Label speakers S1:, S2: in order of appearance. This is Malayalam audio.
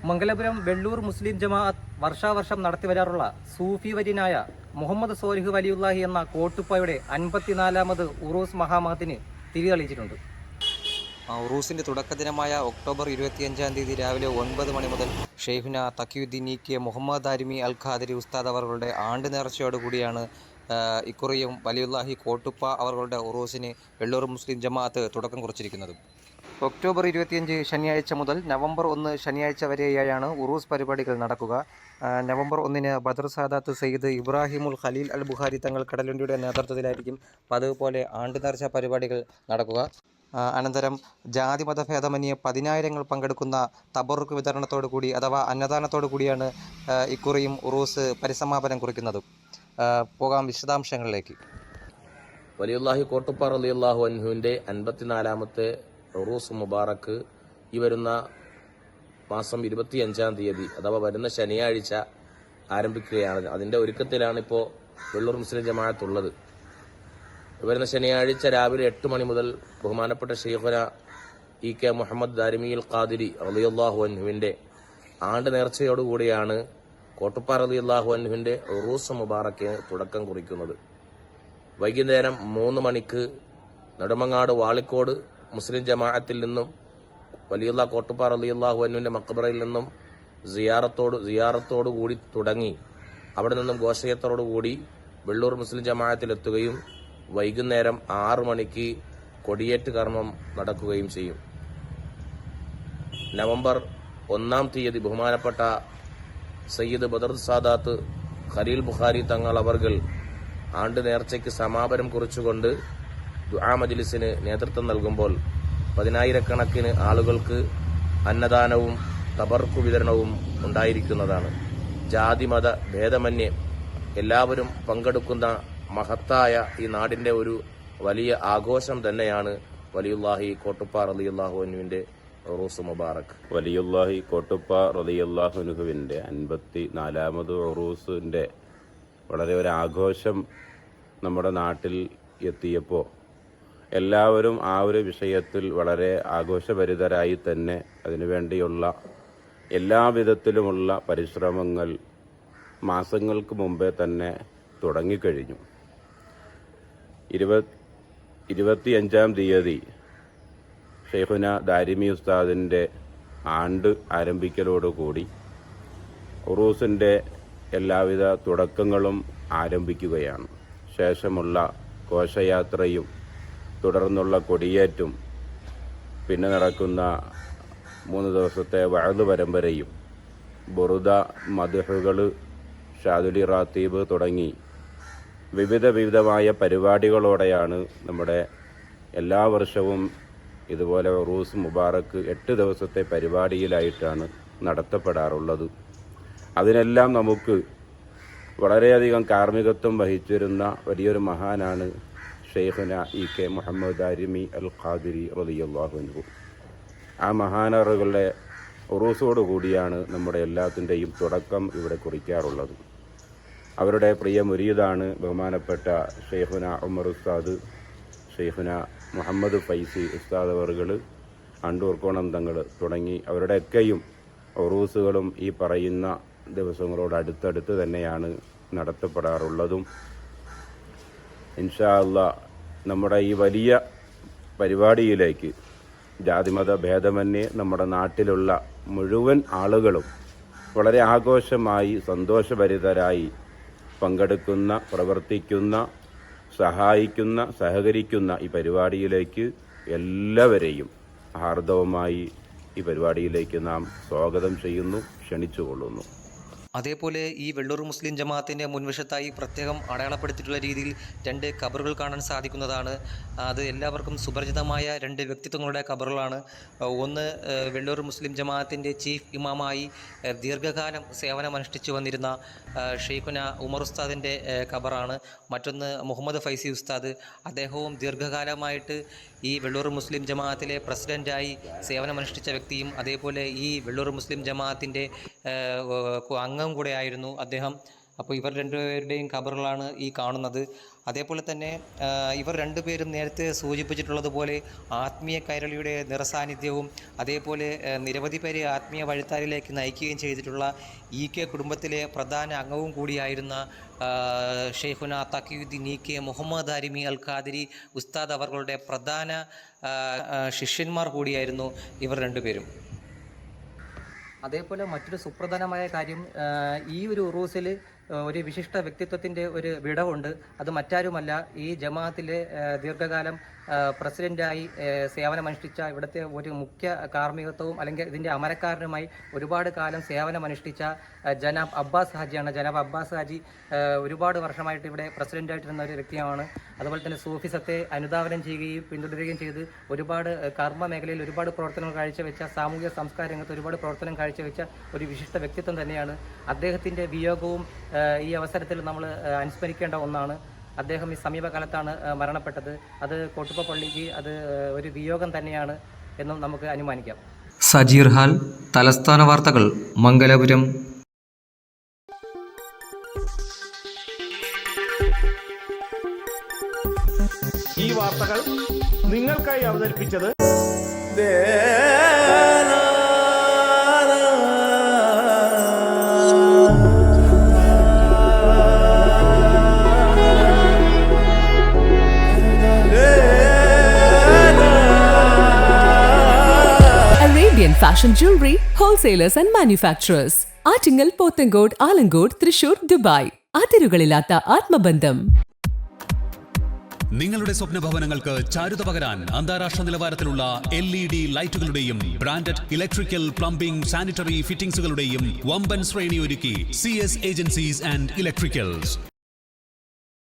S1: മംഗലപുരം വെള്ളൂർ മുസ്ലിം ജമാഅത്ത് വർഷാവർഷം നടത്തിവരാറുള്ള സൂഫി വര്യനായ മുഹമ്മദ് സോലിഹ് വലിയുല്ലാഹി എന്ന കോട്ടുപ്പയുടെ 54ാമത് ഉറൂസ് മഹാമഹത്തിന് തിരിതെളിയിച്ചിട്ടുണ്ട്. ഉറൂസിൻ്റെ തുടക്കദിനമായ ഒക്ടോബർ 25-ാം തീയതി രാവിലെ 9 മണി മുതൽ ഷെയ്ഖുന തഖിയുദ്ദീൻ കെ മുഹമ്മദ് ദാരിമി അൽ ഖാദിരി ഉസ്താദ് അവരുടെ ആണ്ട് നേർച്ചയോടുകൂടിയാണ് ഇക്കുറിയും വലിയുല്ലാഹി കോട്ടുപ്പ അവരുടെ ഉറൂസിന് വെള്ളൂർ മുസ്ലിം ജമാഅത്ത് തുടക്കം കുറിച്ചിരിക്കുന്നത്. ഒക്ടോബർ 25 ശനിയാഴ്ച മുതൽ നവംബർ 1 ശനിയാഴ്ച വരെയായാണ് ഉറൂസ് പരിപാടികൾ നടക്കുക. നവംബർ 1 ബദർ സാദാത്ത് സയ്യിദ് ഇബ്രാഹിമുൽ ഖലീൽ അൽ ബുഖാരി തങ്ങൾ കടലുണ്ടിയുടെ നേതൃത്വത്തിലായിരിക്കും പതിവ് പോലെ ആണ്ട് നേർച്ച പരിപാടികൾ നടക്കുക. അനന്തരം ജാതി മതഭേദമന്യേ 10,000 പങ്കെടുക്കുന്ന തബറുക്ക് വിതരണത്തോടു കൂടി അഥവാ അന്നദാനത്തോടു കൂടിയാണ് ഇക്കുറിയും ഉറൂസ് പരിസമാപനം കുറിക്കുന്നത്. പോകാം വിശദാംശങ്ങളിലേക്ക്.
S2: വലിയുല്ലാഹി കോട്ടുപ്പ റളിയല്ലാഹു അൻഹുവിൻ്റെ 54ാമത്തെ ഉറൂസ് മുബാറക്ക് ഈ വരുന്ന മാസം 25-ാം തീയതി അഥവാ വരുന്ന ശനിയാഴ്ച ആരംഭിക്കുകയാണ്. അതിൻ്റെ ഒരുക്കത്തിലാണ് ഇപ്പോൾ വെള്ളൂർ മുസ്ലിം ജമാഅത്തുള്ളത്. വരുന്ന ശനിയാഴ്ച രാവിലെ 8 മണി മുതൽ ബഹുമാനപ്പെട്ട ഷെയ്ഖുന കെ മുഹമ്മദ് ദാരിമി അൽ ഖാദിരി റളിയല്ലാഹു അൻഹുവിൻ്റെ ആണ്ട് നേർച്ചയോടുകൂടിയാണ് കോട്ടുപ്പ റളിയല്ലാഹു അൻഹുവിൻ്റെ ഉറൂസ് മുബാറക്കിന് തുടക്കം കുറിക്കുന്നത്. വൈകുന്നേരം 3 മണിക്ക് നെടുമങ്ങാട് വാളിക്കോട് മുസ്ലിം ജമാഅത്തിൽ നിന്നും വലിയുള്ള കോട്ടുപ്പ റളിയല്ലാഹു അൻഹുവിൻ്റെ മഖബറയിൽ നിന്നും സിയാറത്തോടു കൂടി തുടങ്ങി അവിടെ നിന്നും ഘോഷയത്തോടുകൂടി വെള്ളൂർ മുസ്ലിം ജമാഅത്തിലെത്തുകയും വൈകുന്നേരം 6 മണിക്ക് കൊടിയേറ്റ് കർമ്മം നടക്കുകയും ചെയ്യും. നവംബർ 1-ാം തീയതി ബഹുമാനപ്പെട്ട സയ്യിദ് ബദർ സാദാത്ത് ഖലീൽ ബുഖാരി തങ്ങൾ അവർകൾ ആണ്ട് നേർച്ചയ്ക്ക് സമാപനം കുറിച്ചുകൊണ്ട് ദുആ മജ്ലിസിന് നേതൃത്വം നൽകുമ്പോൾ 10,000-കണക്കിന് ആളുകൾക്ക് അന്നദാനവും തബർക്ക് വിതരണവും ഉണ്ടായിരിക്കുന്നതാണ്. ജാതിമത ഭേദമന്യേ എല്ലാവരും പങ്കെടുക്കുന്ന മഹത്തായ ഈ നാടിൻ്റെ ഒരു വലിയ ആഘോഷം തന്നെയാണ് വലിയുല്ലാഹി കോട്ടുപ്പ റളിയല്ലാഹു അൻഹുവിൻ്റെ ഉറൂസ് മുബാറക്ക്.
S3: വലിയുല്ലാഹി കോട്ടുപ്പ റളിയല്ലാഹു അൻഹുവിൻ്റെ 54ാമത് ഉറൂസിൻ്റെ വളരെ ഒരു ആഘോഷം നമ്മുടെ നാട്ടിൽ എത്തിയപ്പോൾ എല്ലാവരും ആ ഒരു വിഷയത്തിൽ വളരെ ആഘോഷഭരിതരായി തന്നെ അതിനുവേണ്ടിയുള്ള എല്ലാവിധത്തിലുമുള്ള പരിശ്രമങ്ങൾ മാസങ്ങൾക്ക് മുമ്പേ തന്നെ തുടങ്ങിക്കഴിഞ്ഞു. 25-ാം തീയതി ഷെയ്ഖുന ദാരിമി ഉസ്താദിൻ്റെ ആണ്ട് ആരംഭിക്കലോടുകൂടി ഉറൂസിൻ്റെ എല്ലാവിധ തുടക്കങ്ങളും ആരംഭിക്കുകയാണ്. ശേഷമുള്ള ഘോഷയാത്രയും തുടർന്നുള്ള കൊടിയേറ്റും പിന്നെ നടക്കുന്ന 3 ദിവസത്തെ വഅദ് പരമ്പരയും ബുറുദ മദ്ഹുകൾ ഷാദുലി റാത്തീബ് തുടങ്ങി വിവിധമായ പരിപാടികളോടെയാണ് നമ്മുടെ എല്ലാ വർഷവും ഇതുപോലെ ഉറൂസ് മുബാറക്ക് 8 ദിവസത്തെ പരിപാടിയിലായിട്ടാണ് നടത്തപ്പെടാറുള്ളത്. അതിനെല്ലാം നമുക്ക് വളരെയധികം കാർമ്മികത്വം വഹിച്ചിരുന്ന വലിയൊരു മഹാനാണ് ഷെയ്ഖുന കെ മുഹമ്മദ് ദാരിമി അൽ ഖാദിരി റളിയല്ലാഹു അൻഹു. ആ മഹാനറുകളുടെ ഉറൂസോടു കൂടിയാണ് നമ്മുടെ എല്ലാത്തിൻ്റെയും തുടക്കം ഇവിടെ കുറിക്കാറുള്ളത്. അവരുടെ പ്രിയ മുരീദാണ് ബഹുമാനപ്പെട്ട ഷെയ്ഖുന ഉമർ ഉസ്താദ്, ഷെയ്ഖുന മുഹമ്മദ് ഫൈസി ഉസ്താദ് അവർകൾ, അണ്ടൂർക്കോണം തങ്ങൾ തുടങ്ങി അവരുടെയൊക്കെയും ഉറൂസുകളും ഈ പറയുന്ന ദിവസങ്ങളോട് അടുത്തടുത്ത് തന്നെയാണ് നടത്തപ്പെടാറുള്ളതും. ഇൻഷാ അല്ലാഹ് നമ്മുടെ ഈ വലിയ പരിപാടിയിലേക്ക് ജാതിമത ഭേദമന്യേ നമ്മുടെ നാട്ടിലുള്ള മുഴുവൻ ആളുകളും വളരെ ആഘോഷമായി സന്തോഷഭരിതരായി പങ്കെടുക്കുന്ന, പ്രവർത്തിക്കുന്ന, സഹായിക്കുന്ന, സഹകരിക്കുന്ന ഈ പരിപാടിയിലേക്ക് എല്ലാവരെയും ഹാർദവമായി ഈ പരിപാടിയിലേക്ക് നാം സ്വാഗതം ചെയ്യുന്നു, ക്ഷണിച്ചുകൊള്ളുന്നു.
S1: അതേപോലെ ഈ വെള്ളൂർ മുസ്ലിം ജമാഅത്തിൻ്റെ മുൻവശത്തായി പ്രത്യേകം അടയാളപ്പെടുത്തിയിട്ടുള്ള രീതിയിൽ 2 ഖബറുകൾ കാണാൻ സാധിക്കുന്നതാണ്. അത് എല്ലാവർക്കും സുപരിചിതമായ 2 വ്യക്തിത്വങ്ങളുടെ ഖബറുകളാണ്. ഒന്ന് വെള്ളൂർ മുസ്ലിം ജമാഅത്തിൻ്റെ ചീഫ് ഇമാമായി ദീർഘകാലം സേവനമനുഷ്ഠിച്ചു വന്നിരുന്ന ഷെയ്ഖുന ഉമർ ഉസ്താദിൻ്റെ ഖബറാണ്. മറ്റൊന്ന് മുഹമ്മദ് ഫൈസി ഉസ്താദ്. അദ്ദേഹവും ദീർഘകാലമായിട്ട് ഈ വെള്ളൂർ മുസ്ലിം ജമാഅത്തിലെ പ്രസിഡൻ്റായി സേവനമനുഷ്ഠിച്ച വ്യക്തിയും അതേപോലെ ഈ വെള്ളൂർ മുസ്ലിം ജമാഅത്തിൻ്റെ അംഗം കൂടെയായിരുന്നു അദ്ദേഹം. അപ്പോൾ ഇവർ രണ്ടുപേരുടെയും ഖബറുകളാണ് ഈ കാണുന്നത്. അതേപോലെ തന്നെ ഇവർ രണ്ടുപേരും നേരത്തെ സൂചിപ്പിച്ചിട്ടുള്ളതുപോലെ ആത്മീയ കൈരളിയുടെ നിറസാന്നിധ്യവും അതേപോലെ നിരവധി പേരെ ആത്മീയ വഴിത്താരിലേക്ക് നയിക്കുകയും ചെയ്തിട്ടുള്ള EK കുടുംബത്തിലെ പ്രധാന അംഗവും കൂടിയായിരുന്ന ഷെയ്ഖുന തഖിയുദ്ദീൻ EK മുഹമ്മദ് അരിമി അൽ ഖാദിരി ഉസ്താദ് അവരുടെ പ്രധാന ശിഷ്യന്മാർ കൂടിയായിരുന്നു ഇവർ രണ്ടുപേരും. അതേപോലെ മറ്റൊരു സുപ്രധാനമായ കാര്യം, ഈ ഒരു ഉറൂസിൽ ഒരു വിശിഷ്ട വ്യക്തിത്വത്തിൻ്റെ ഒരു വിടവുണ്ട്. അത് മറ്റാരുമല്ല, ഈ ജമാഅത്തിലെ ദീർഘകാലം പ്രസിഡൻ്റായി സേവനമനുഷ്ഠിച്ച, ഇവിടുത്തെ ഒരു മുഖ്യ കാർമ്മികത്വവും അല്ലെങ്കിൽ ഇതിൻ്റെ അമരക്കാരനുമായി ഒരുപാട് കാലം സേവനമനുഷ്ഠിച്ച ജനാബ് അബ്ബാസ് ഹാജിയാണ്. ജനാബ് അബ്ബാസ് ഹാജി ഒരുപാട് വർഷമായിട്ട് ഇവിടെ പ്രസിഡൻ്റായിട്ടിരുന്ന ഒരു വ്യക്തിയാണ്. അതുപോലെ തന്നെ സൂഫിസത്തെ അനുധാവനം ചെയ്യുകയും പിന്തുടരുകയും ചെയ്ത് ഒരുപാട് കർമ്മ മേഖലയിൽ ഒരുപാട് പ്രവർത്തനങ്ങൾ കാഴ്ചവെച്ച, സാമൂഹിക സംസ്കാര രംഗത്ത് ഒരുപാട് പ്രവർത്തനം കാഴ്ചവെച്ച ഒരു വിശിഷ്ട വ്യക്തിത്വം തന്നെയാണ്. അദ്ദേഹത്തിൻ്റെ വിയോഗവും ഈ അവസരത്തിൽ നമ്മൾ അനുസ്മരിക്കേണ്ട ഒന്നാണ്. അദ്ദേഹം ഈ സമീപകാലത്താണ് മരണപ്പെട്ടത്. അത് കോട്ടുപ്പ പള്ളിക്ക് അത് ഒരു വിയോഗം തന്നെയാണ് എന്നും നമുക്ക് അനുമാനിക്കാം.
S4: സജീർ ഹാൽ, തലസ്ഥാന വാർത്തകൾ, മംഗലപുരം.
S5: ഈ വാർത്തകൾ നിങ്ങൾക്കായി അവതരിപ്പിച്ചത്
S6: Fashion jewelry, wholesalers and manufacturers. Attingal, Pothencode, Alamcode, Thrissur, Dubai. അതിരുകളില്ലാത്ത ആത്മബന്ധം.
S7: നിങ്ങളുടെ സ്വപ്ന ഭവനങ്ങൾക്ക് ചാരുത പകരാൻ അന്താരാഷ്ട്ര നിലവാരത്തിലുള്ള LED ലൈറ്റുകളുടെയും ബ്രാൻഡഡ് ഇലക്ട്രിക്കൽ, പ്ലംബിംഗ്, സാനിറ്ററി ഫിറ്റിംഗ്സുകളുടെയും വമ്പൻ ശ്രേണി ഒരുക്കി CS ഏജൻസീസ് ആൻഡ് ഇലക്ട്രിക്കൽസ്.